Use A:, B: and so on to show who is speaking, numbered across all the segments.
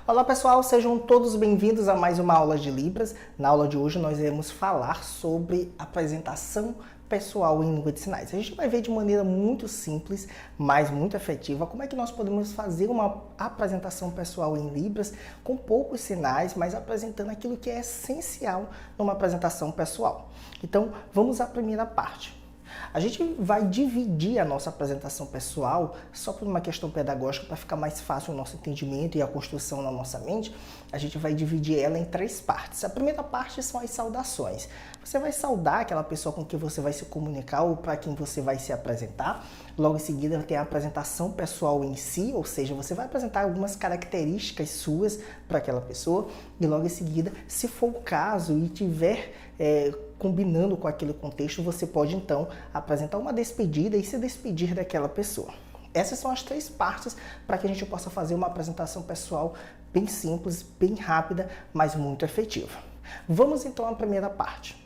A: Olá pessoal, sejam todos bem-vindos a mais uma aula de Libras. Na aula de hoje nós iremos falar sobre apresentação pessoal em língua de sinais. A gente vai ver de maneira muito simples, mas muito efetiva, como é que nós podemos fazer uma apresentação pessoal em Libras com poucos sinais, mas apresentando aquilo que é essencial numa apresentação pessoal. Então, vamos à primeira parte. A gente vai dividir a nossa apresentação pessoal só por uma questão pedagógica para ficar mais fácil o nosso entendimento e a construção na nossa mente. A gente vai dividir ela em 3 partes. A primeira parte são as saudações. Você vai saudar aquela pessoa com quem você vai se comunicar ou para quem você vai se apresentar. Logo em seguida tem a apresentação pessoal em si, ou seja, você vai apresentar algumas características suas para aquela pessoa e logo em seguida, se for o caso e tiver combinando com aquele contexto, você pode então apresentar uma despedida e se despedir daquela pessoa. Essas são as 3 partes para que a gente possa fazer uma apresentação pessoal bem simples, bem rápida, mas muito efetiva. Vamos então à primeira parte.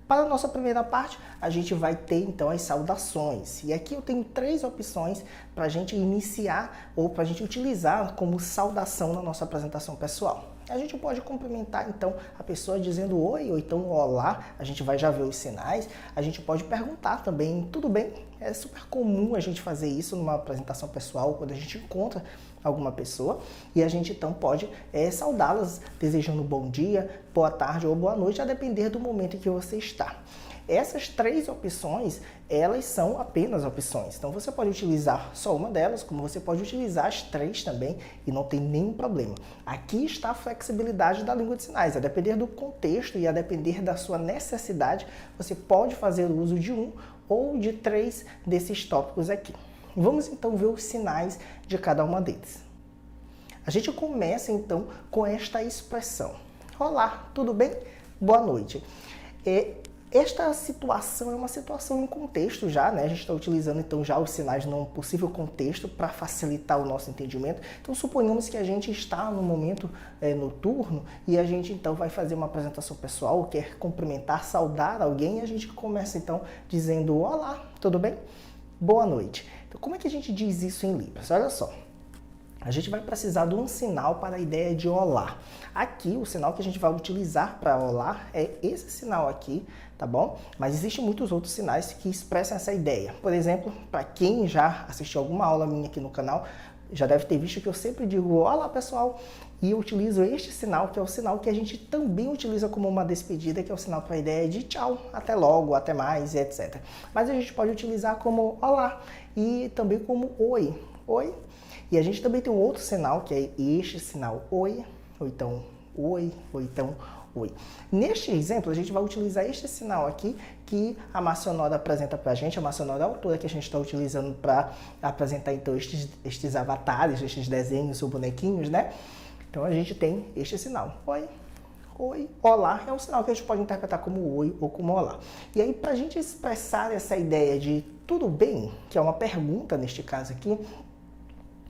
A: Para a nossa primeira parte, a gente vai ter então as saudações. E aqui eu tenho 3 opções para a gente iniciar ou para a gente utilizar como saudação na nossa apresentação pessoal. A gente pode cumprimentar então a pessoa dizendo oi ou então olá, a gente vai já ver os sinais. A gente pode perguntar também, tudo bem? É super comum a gente fazer isso numa apresentação pessoal quando a gente encontra alguma pessoa e a gente então pode saudá-las desejando bom dia, boa tarde ou boa noite, a depender do momento em que você está. Essas 3 opções, elas são apenas opções. Então você pode utilizar só uma delas, como você pode utilizar as 3 também e não tem nenhum problema. Aqui está a flexibilidade da língua de sinais. A depender do contexto e a depender da sua necessidade, você pode fazer uso de um ou de 3 desses tópicos aqui. Vamos então ver os sinais de cada uma deles. A gente começa então com esta expressão. Olá, tudo bem? Boa noite. Esta situação é uma situação em contexto já, né? A gente está utilizando então já os sinais num possível contexto para facilitar o nosso entendimento. Então suponhamos que a gente está no momento noturno e a gente então vai fazer uma apresentação pessoal, quer cumprimentar, saudar alguém e a gente começa então dizendo olá, tudo bem? Boa noite. Então como é que a gente diz isso em Libras? Olha só. A gente vai precisar de um sinal para a ideia de olá. Aqui, o sinal que a gente vai utilizar para olá é esse sinal aqui, tá bom? Mas existem muitos outros sinais que expressam essa ideia. Por exemplo, para quem já assistiu alguma aula minha aqui no canal, já deve ter visto que eu sempre digo olá pessoal e eu utilizo este sinal, que é o sinal que a gente também utiliza como uma despedida, que é o sinal para a ideia de tchau, até logo, até mais, etc. Mas a gente pode utilizar como olá e também como oi, oi. E a gente também tem um outro sinal, que é este sinal oi, ou então oi, ou então oi. Neste exemplo, a gente vai utilizar este sinal aqui, que a Márcia Sonora apresenta para a gente, a Márcia Sonora é a autora que a gente está utilizando para apresentar então estes avatares, estes desenhos ou bonequinhos, né? Então a gente tem este sinal, oi. Oi, olá, é um sinal que a gente pode interpretar como oi ou como olá. E aí, para a gente expressar essa ideia de tudo bem, que é uma pergunta neste caso aqui,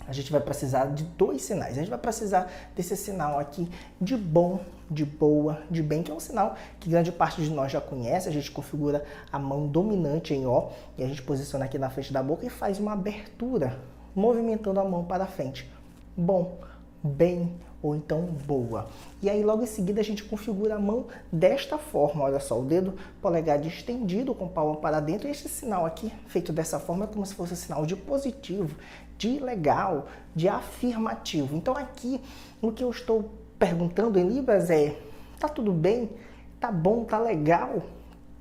A: a gente vai precisar de 2 sinais. A gente vai precisar desse sinal aqui de bom, de boa, de bem, que é um sinal que grande parte de nós já conhece. A gente configura a mão dominante em O e a gente posiciona aqui na frente da boca e faz uma abertura, movimentando a mão para frente. Bom, bem ou então boa. E aí logo em seguida a gente configura a mão desta forma, olha só, o dedo polegar estendido com a palma para dentro e esse sinal aqui, feito dessa forma, é como se fosse um sinal de positivo, de legal, de afirmativo. Então aqui, o que eu estou perguntando em Libras é, tá tudo bem? Tá bom? Tá legal?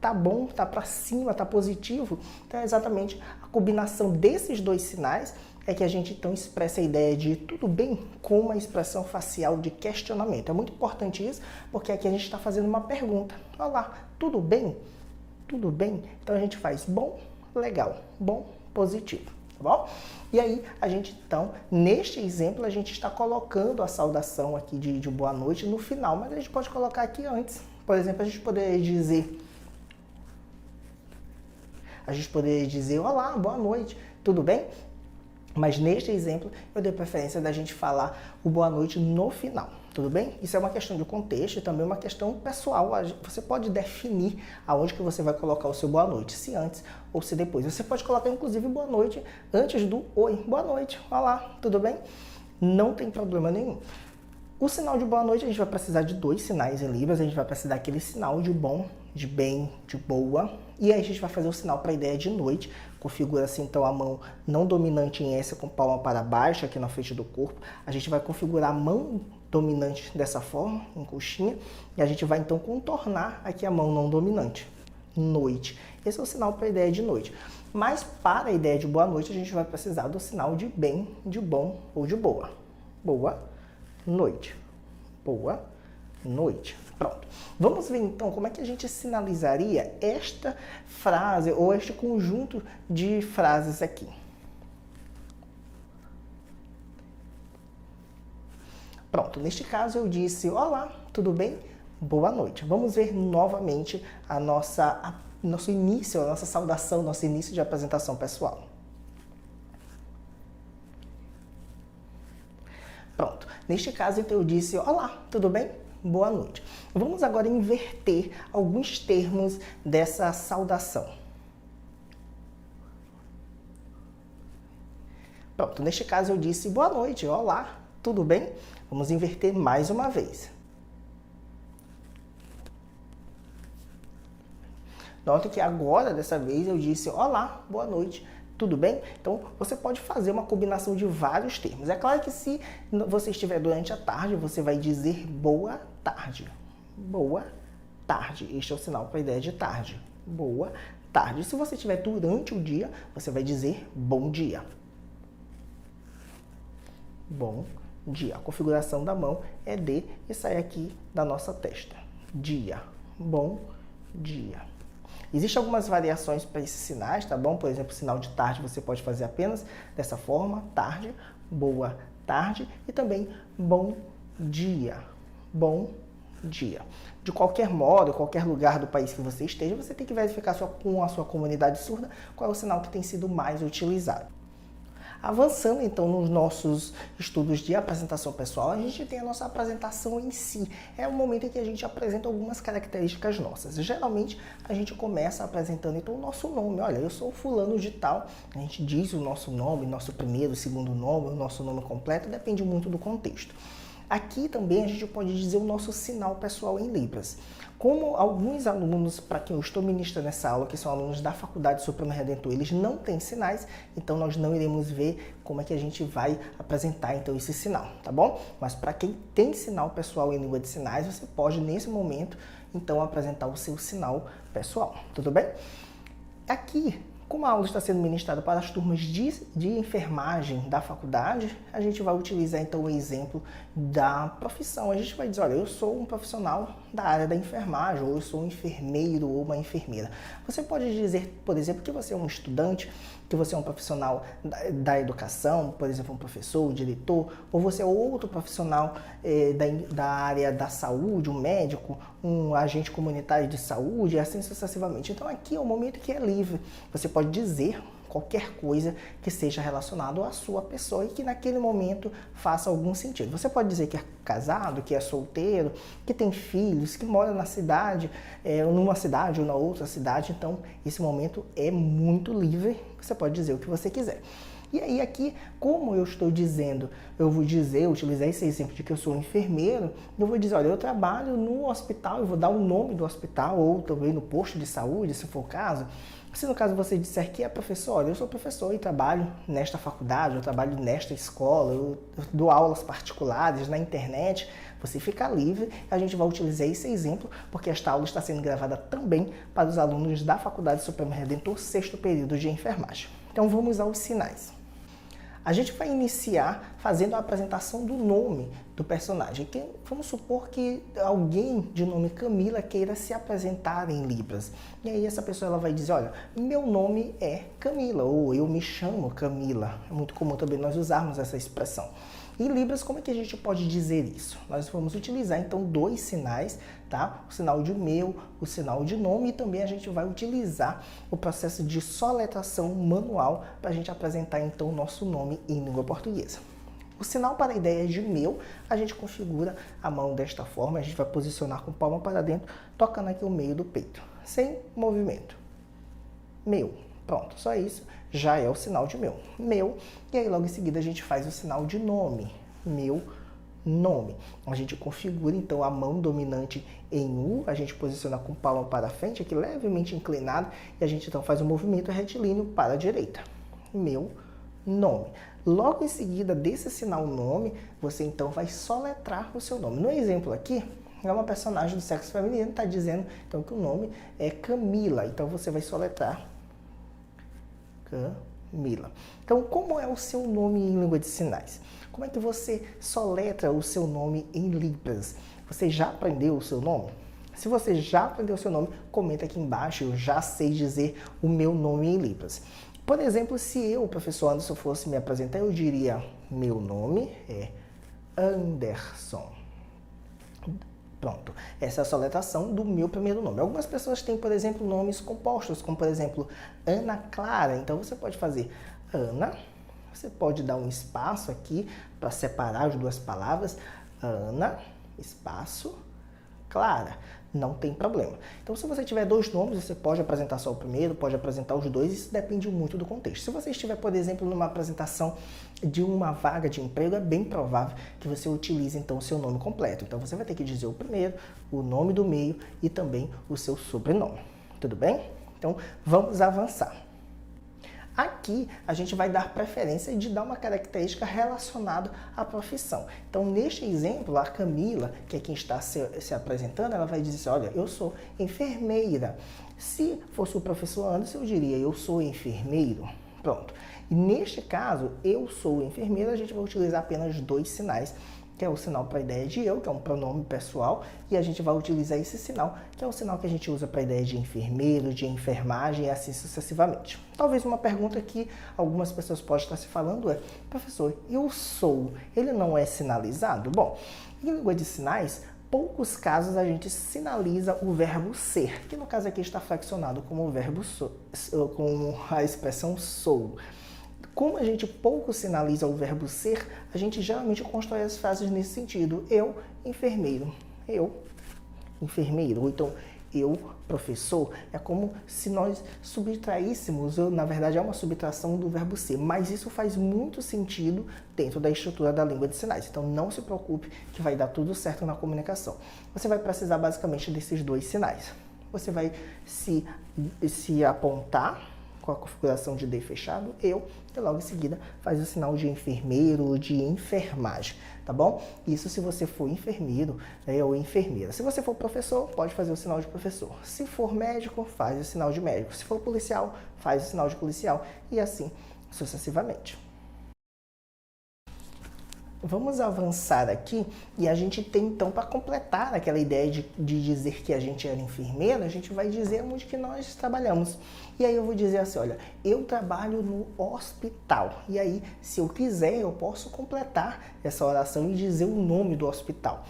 A: Tá bom? Tá para cima? Tá positivo? Então é exatamente a combinação desses 2 sinais é que a gente então expressa a ideia de tudo bem com uma expressão facial de questionamento. É muito importante isso, porque aqui a gente está fazendo uma pergunta. Olá, tudo bem? Tudo bem? Então a gente faz bom, legal, bom, positivo, tá bom? E aí a gente então, neste exemplo, a gente está colocando a saudação aqui de boa noite no final, mas a gente pode colocar aqui antes. Por exemplo, a gente poderia dizer olá, boa noite, tudo bem? Mas neste exemplo, eu dei preferência da gente falar o boa noite no final, tudo bem? Isso é uma questão de contexto e também uma questão pessoal. Você pode definir aonde que você vai colocar o seu boa noite, se antes ou se depois. Você pode colocar, inclusive, boa noite antes do oi. Boa noite, olá, tudo bem? Não tem problema nenhum. O sinal de boa noite, a gente vai precisar de 2 sinais em Libras. A gente vai precisar daquele sinal de bom, de bem, de boa. E aí a gente vai fazer o sinal para a ideia de noite. Configura-se então a mão não dominante em S com palma para baixo aqui na frente do corpo. A gente vai configurar a mão dominante dessa forma, em coxinha. E a gente vai então contornar aqui a mão não dominante. Noite. Esse é o sinal para a ideia de noite. Mas para a ideia de boa noite, a gente vai precisar do sinal de bem, de bom ou de boa. Boa noite. Boa noite. Pronto. Vamos ver então como é que a gente sinalizaria esta frase ou este conjunto de frases aqui. Pronto. Neste caso eu disse: olá, tudo bem? Boa noite. Vamos ver novamente nosso início, a nossa saudação, nosso início de apresentação pessoal. Pronto. Neste caso, então, eu disse: olá, tudo bem? Boa noite. Vamos agora inverter alguns termos dessa saudação. Pronto. Neste caso, eu disse: boa noite, olá, tudo bem? Vamos inverter mais uma vez. Note que agora, dessa vez, eu disse: olá, boa noite, tudo bem? Então, você pode fazer uma combinação de vários termos. É claro que se você estiver durante a tarde, você vai dizer boa tarde. Boa tarde. Este é o sinal para a ideia de tarde. Boa tarde. Se você estiver durante o dia, você vai dizer bom dia. Bom dia. A configuração da mão é D e sai aqui da nossa testa. Dia. Bom dia. Existem algumas variações para esses sinais, tá bom? Por exemplo, o sinal de tarde você pode fazer apenas dessa forma, tarde, boa tarde e também bom dia. Bom dia. De qualquer modo, qualquer lugar do país que você esteja, você tem que verificar com a sua comunidade surda qual é o sinal que tem sido mais utilizado. Avançando então nos nossos estudos de apresentação pessoal, a gente tem a nossa apresentação em si. É o momento em que a gente apresenta algumas características nossas. Geralmente a gente começa apresentando então o nosso nome. Olha, eu sou fulano de tal. A gente diz o nosso nome, nosso primeiro, segundo nome, o nosso nome completo, depende muito do contexto. Aqui também a gente pode dizer o nosso sinal pessoal em Libras. Como alguns alunos para quem eu estou ministrando nessa aula, que são alunos da Faculdade Supremo Redentor, eles não têm sinais, então nós não iremos ver como é que a gente vai apresentar então esse sinal, tá bom? Mas para quem tem sinal pessoal em língua de sinais, você pode nesse momento então apresentar o seu sinal pessoal, tudo bem? Aqui, como a aula está sendo ministrada para as turmas de enfermagem da faculdade, a gente vai utilizar então o exemplo da profissão. A gente vai dizer: olha, eu sou um profissional da área da enfermagem, ou eu sou um enfermeiro ou uma enfermeira. Você pode dizer, por exemplo, que você é um estudante, que você é um profissional da educação, por exemplo, um professor, um diretor, ou você é outro profissional da área da saúde, um médico, um agente comunitário de saúde, e assim sucessivamente. Então aqui é o momento que é livre. Você pode dizer qualquer coisa que seja relacionado à sua pessoa e que naquele momento faça algum sentido. Você pode dizer que é casado, que é solteiro, que tem filhos, que mora na cidade, numa cidade ou na outra cidade. Então, esse momento é muito livre. Você pode dizer o que você quiser. E aí aqui, como eu estou dizendo, eu utilizar esse exemplo de que eu sou um enfermeiro, eu vou dizer: olha, eu trabalho no hospital, eu vou dar o nome do hospital, ou também no posto de saúde, se for o caso. Se no caso você disser que é professor, olha, eu sou professor e trabalho nesta faculdade, eu trabalho nesta escola, eu dou aulas particulares na internet, você fica livre. A gente vai utilizar esse exemplo, porque esta aula está sendo gravada também para os alunos da Faculdade Supremo Redentor, 6º período de enfermagem. Então vamos aos sinais. A gente vai iniciar fazendo a apresentação do nome do personagem. Vamos supor que alguém de nome Camila queira se apresentar em Libras. E aí essa pessoa ela vai dizer: olha, meu nome é Camila, ou eu me chamo Camila. É muito comum também nós usarmos essa expressão. Em Libras, como é que a gente pode dizer isso? Nós vamos utilizar então 2 sinais, tá? O sinal de meu, o sinal de nome, e também a gente vai utilizar o processo de soletração manual para a gente apresentar então o nosso nome em língua portuguesa. O sinal para a ideia de meu, a gente configura a mão desta forma, a gente vai posicionar com a palma para dentro, tocando aqui o meio do peito, sem movimento. Meu. Pronto, só isso já é o sinal de meu. Meu. E aí logo em seguida a gente faz o sinal de nome. Meu nome. A gente configura então a mão dominante em U, a gente posiciona com a palma para frente, aqui levemente inclinado, e a gente então faz um movimento retilíneo para a direita. Meu nome. Logo em seguida desse sinal nome, você então vai soletrar o seu nome. No exemplo aqui, é uma personagem do sexo feminino, está dizendo então que o nome é Camila. Então você vai soletrar Camila. Então, como é o seu nome em língua de sinais? Como é que você soletra o seu nome em Libras? Você já aprendeu o seu nome? Se você já aprendeu o seu nome, comenta aqui embaixo, eu já sei dizer o meu nome em Libras. Por exemplo, se eu, professor Anderson, fosse me apresentar, eu diria, meu nome é Anderson. Pronto, essa é a soletração do meu primeiro nome. Algumas pessoas têm, por exemplo, nomes compostos, como por exemplo, Ana Clara. Então você pode fazer Ana, você pode dar um espaço aqui para separar as duas palavras, Ana, espaço, Clara. Não tem problema. Então, se você tiver dois nomes, você pode apresentar só o primeiro, pode apresentar os dois, isso depende muito do contexto. Se você estiver, por exemplo, numa apresentação de uma vaga de emprego, é bem provável que você utilize, então, o seu nome completo. Então, você vai ter que dizer o primeiro, o nome do meio e também o seu sobrenome. Tudo bem? Então, vamos avançar. Aqui, a gente vai dar preferência de dar uma característica relacionada à profissão. Então, neste exemplo, a Camila, que é quem está se apresentando, ela vai dizer assim, olha, eu sou enfermeira. Se fosse o professor Anderson, eu diria, eu sou enfermeiro. Pronto. E neste caso, eu sou enfermeira, a gente vai utilizar apenas dois sinais, que é o sinal para a ideia de eu, que é um pronome pessoal, e a gente vai utilizar esse sinal, que é o sinal que a gente usa para a ideia de enfermeiro, de enfermagem e assim sucessivamente. Talvez uma pergunta que algumas pessoas podem estar se falando é, professor, eu sou, ele não é sinalizado? Bom, em língua de sinais, poucos casos a gente sinaliza o verbo ser, que no caso aqui está flexionado como o verbo com a expressão sou. Como a gente pouco sinaliza o verbo ser, a gente geralmente constrói as frases nesse sentido. Eu, enfermeiro. Eu, enfermeiro. Ou então, eu, professor. É como se nós subtraíssemos, na verdade é uma subtração do verbo ser, mas isso faz muito sentido dentro da estrutura da língua de sinais. Então, não se preocupe que vai dar tudo certo na comunicação. Você vai precisar basicamente desses dois sinais. Você vai se apontar com a configuração de D fechado, eu, e logo em seguida faz o sinal de enfermeiro ou de enfermagem, tá bom? Isso se você for enfermeiro, né, ou enfermeira. Se você for professor, pode fazer o sinal de professor. Se for médico, faz o sinal de médico. Se for policial, faz o sinal de policial e assim sucessivamente. Vamos avançar aqui e a gente tem então, para completar aquela ideia de dizer que a gente era enfermeira, a gente vai dizer onde que nós trabalhamos. E aí eu vou dizer assim, olha, eu trabalho no hospital. E aí, se eu quiser, eu posso completar essa oração e dizer o nome do hospital.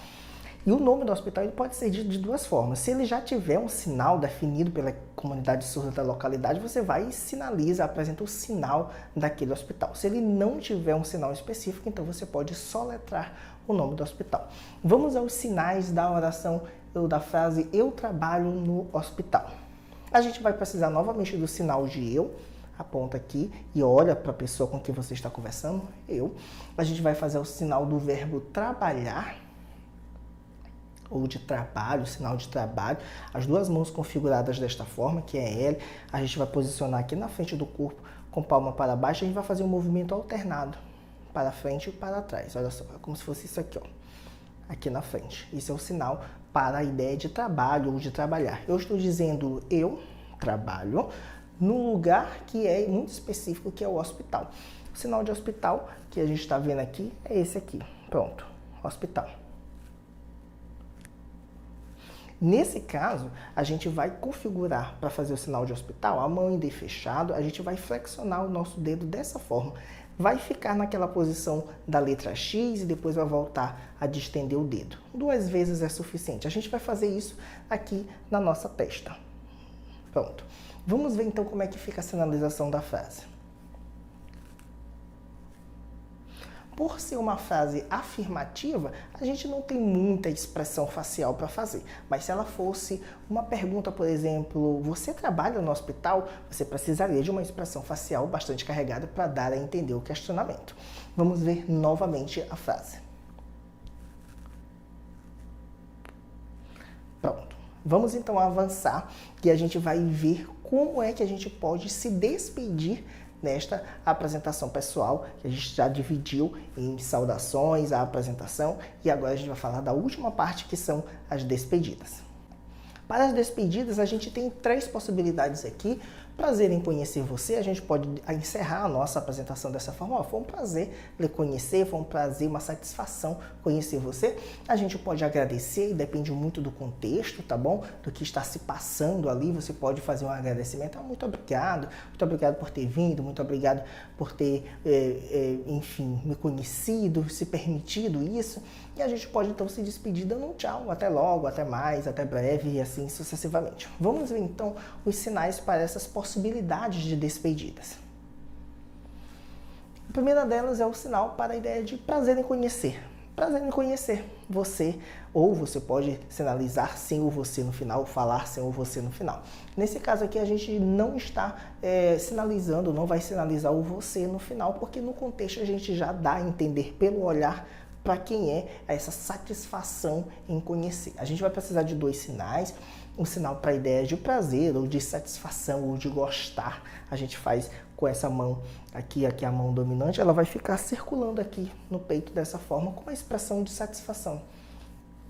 A: E o nome do hospital ele pode ser dito de duas formas. Se ele já tiver um sinal definido pela comunidade surda da localidade, você vai e sinaliza, apresenta o sinal daquele hospital. Se ele não tiver um sinal específico, então você pode soletrar o nome do hospital. Vamos aos sinais da oração, ou da frase eu trabalho no hospital. A gente vai precisar novamente do sinal de eu, aponta aqui e olha para a pessoa com quem você está conversando, eu. A gente vai fazer o sinal do verbo trabalhar, ou de trabalho, sinal de trabalho, as duas mãos configuradas desta forma, que é L, a gente vai posicionar aqui na frente do corpo com palma para baixo, a gente vai fazer um movimento alternado, para frente e para trás, olha só, é como se fosse isso aqui, ó, aqui na frente. Isso é o sinal para a ideia de trabalho ou de trabalhar. Eu estou dizendo eu trabalho num lugar que é muito específico, que é o hospital. O sinal de hospital que a gente está vendo aqui é esse aqui, pronto, hospital. Nesse caso, a gente vai configurar para fazer o sinal de hospital, a mão em D fechado, a gente vai flexionar o nosso dedo dessa forma. Vai ficar naquela posição da letra X e depois vai voltar a distender o dedo. 2 vezes é suficiente. A gente vai fazer isso aqui na nossa testa. Pronto. Vamos ver então como é que fica a sinalização da frase. Por ser uma frase afirmativa, a gente não tem muita expressão facial para fazer. Mas se ela fosse uma pergunta, por exemplo, você trabalha no hospital? Você precisaria de uma expressão facial bastante carregada para dar a entender o questionamento. Vamos ver novamente a frase. Vamos então avançar, que a gente vai ver como é que a gente pode se despedir nesta apresentação pessoal, que a gente já dividiu em saudações, a apresentação, e agora a gente vai falar da última parte, que são as despedidas. Para as despedidas, a gente tem 3 possibilidades aqui. Prazer em conhecer você, a gente pode encerrar a nossa apresentação dessa forma. Foi um prazer lhe conhecer, foi um prazer, uma satisfação conhecer você. A gente pode agradecer, e depende muito do contexto, tá bom? Do que está se passando ali, você pode fazer um agradecimento. Muito obrigado por ter vindo, muito obrigado por ter, enfim, me conhecido, se permitido isso. E a gente pode então se despedir dando um tchau, até logo, até mais, até breve e assim sucessivamente. Vamos ver então os sinais para essas possibilidades de despedidas. A primeira delas é o sinal para a ideia de prazer em conhecer. Prazer em conhecer você, ou você pode sinalizar sem o você no final, falar sem o você no final. Nesse caso aqui a gente não está sinalizando, não vai sinalizar o você no final, porque no contexto a gente já dá a entender pelo olhar para quem é essa satisfação em conhecer. A gente vai precisar de 2 sinais, um sinal para a ideia de prazer, ou de satisfação, ou de gostar. A gente faz com essa mão aqui a mão dominante, ela vai ficar circulando aqui no peito dessa forma, com a expressão de satisfação.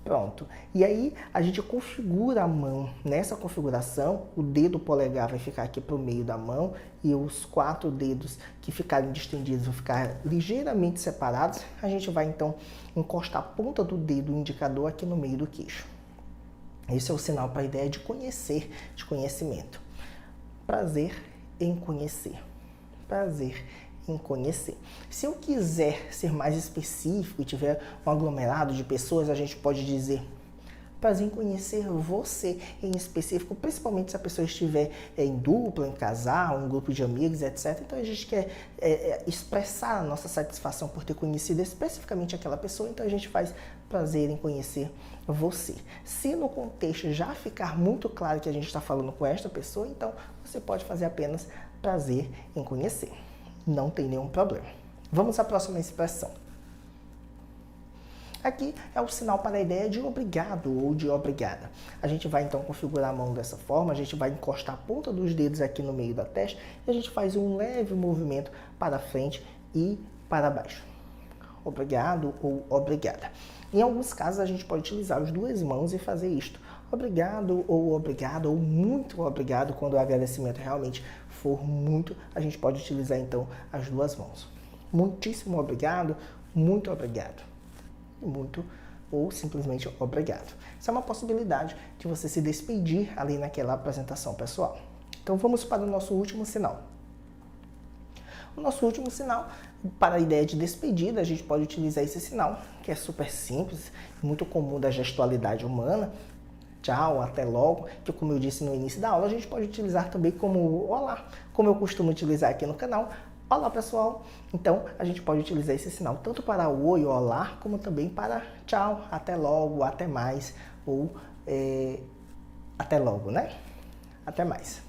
A: Pronto. E aí a gente configura a mão. Nessa configuração, o dedo polegar vai ficar aqui para o meio da mão e os 4 dedos que ficarem distendidos vão ficar ligeiramente separados. A gente vai então encostar a ponta do dedo indicador aqui no meio do queixo. Esse é o sinal para a ideia de conhecer, de conhecimento. Prazer em conhecer. Prazer em conhecer. Se eu quiser ser mais específico e tiver um aglomerado de pessoas, a gente pode dizer prazer em conhecer você em específico, principalmente se a pessoa estiver em dupla, em casal, um grupo de amigos, etc. Então a gente quer expressar a nossa satisfação por ter conhecido especificamente aquela pessoa, então a gente faz prazer em conhecer você. Se no contexto já ficar muito claro que a gente está falando com esta pessoa, então você pode fazer apenas prazer em conhecer. Não tem nenhum problema. Vamos à próxima expressão. Aqui é o sinal para a ideia de obrigado ou de obrigada. A gente vai então configurar a mão dessa forma, a gente vai encostar a ponta dos dedos aqui no meio da testa e a gente faz um leve movimento para frente e para baixo. Obrigado ou obrigada. Em alguns casos a gente pode utilizar as 2 mãos e fazer isto. Obrigado ou obrigado ou muito obrigado. Quando o agradecimento realmente for muito, a gente pode utilizar então as 2 mãos. Muitíssimo obrigado, muito obrigado. Muito ou simplesmente obrigado. Isso é uma possibilidade de você se despedir ali naquela apresentação pessoal. Então vamos para o nosso último sinal. O nosso último sinal, para a ideia de despedida, a gente pode utilizar esse sinal, que é super simples, muito comum da gestualidade humana. Tchau, até logo, que como eu disse no início da aula, a gente pode utilizar também como olá, como eu costumo utilizar aqui no canal. Olá pessoal! Então a gente pode utilizar esse sinal tanto para oi, olá, como também para tchau, até logo, até mais, ou até logo, né? Até mais.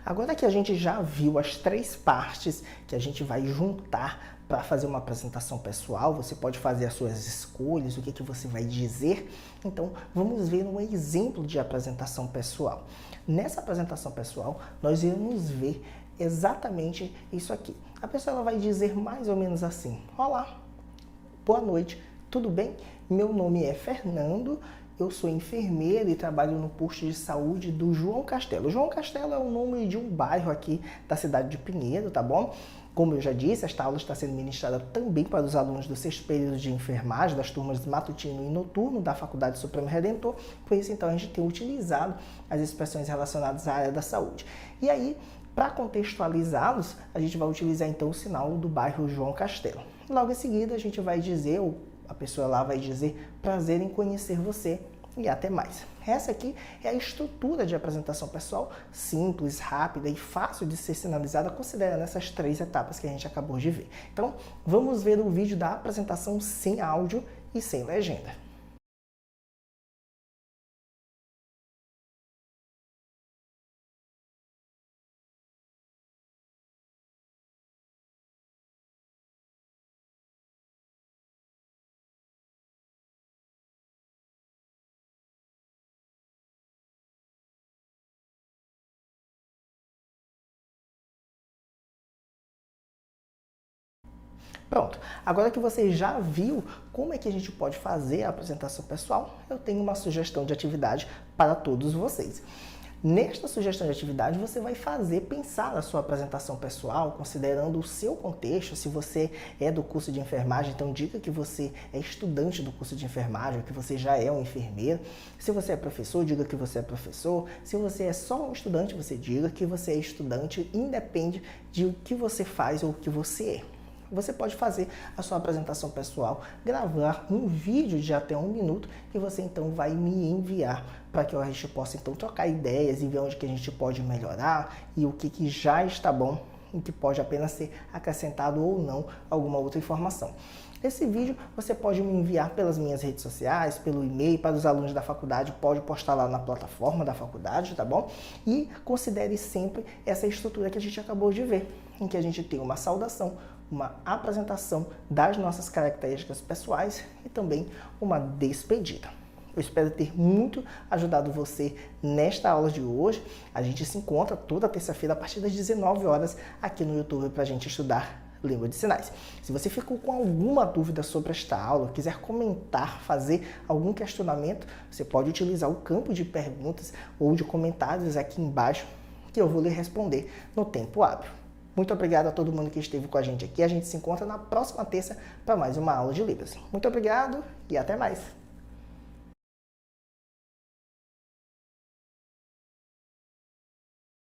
A: Agora que a gente já viu as 3 partes que a gente vai juntar para fazer uma apresentação pessoal, você pode fazer as suas escolhas, o que você vai dizer. Então, vamos ver um exemplo de apresentação pessoal. Nessa apresentação pessoal, nós iremos ver exatamente isso aqui. A pessoa ela vai dizer mais ou menos assim: olá, boa noite, tudo bem? Meu nome é Fernando, eu sou enfermeira e trabalho no posto de saúde do João Castelo. João Castelo é o nome de um bairro aqui da cidade de Pinheiro, tá bom? Como eu já disse, esta aula está sendo ministrada também para os alunos do 6º período de enfermagem, das turmas de matutino e noturno da Faculdade Supremo Redentor. Por isso, então, a gente tem utilizado as expressões relacionadas à área da saúde. E aí, para contextualizá-los, a gente vai utilizar então o sinal do bairro João Castelo. Logo em seguida, a gente vai dizer, ou a pessoa lá vai dizer, prazer em conhecer você e até mais. Essa aqui é a estrutura de apresentação pessoal, simples, rápida e fácil de ser sinalizada, considerando essas 3 etapas que a gente acabou de ver. Então, vamos ver o vídeo da apresentação sem áudio e sem legenda. Pronto, agora que você já viu como é que a gente pode fazer a apresentação pessoal, eu tenho uma sugestão de atividade para todos vocês. Nesta sugestão de atividade, você vai pensar na sua apresentação pessoal, considerando o seu contexto. Se você é do curso de enfermagem, então diga que você é estudante do curso de enfermagem, que você já é um enfermeiro. Se você é professor, diga que você é professor. Se você é só um estudante, você diga que você é estudante, independe de o que você faz ou o que você é. Você pode fazer a sua apresentação pessoal, gravar um vídeo de até 1 minuto e você então vai me enviar para que a gente possa então trocar ideias e ver onde que a gente pode melhorar e o que já está bom e que pode apenas ser acrescentado ou não alguma outra informação. Esse vídeo você pode me enviar pelas minhas redes sociais, pelo e-mail, para os alunos da faculdade, pode postar lá na plataforma da faculdade, tá bom? E considere sempre essa estrutura que a gente acabou de ver, em que a gente tem uma saudação, uma apresentação das nossas características pessoais e também uma despedida. Eu espero ter muito ajudado você nesta aula de hoje. A gente se encontra toda terça-feira a partir das 19 horas aqui no YouTube para a gente estudar língua de sinais. Se você ficou com alguma dúvida sobre esta aula, quiser comentar, fazer algum questionamento, você pode utilizar o campo de perguntas ou de comentários aqui embaixo que eu vou lhe responder no tempo hábil. Muito obrigado a todo mundo que esteve com a gente aqui. A gente se encontra na próxima terça para mais uma aula de Libras. Muito obrigado e até mais!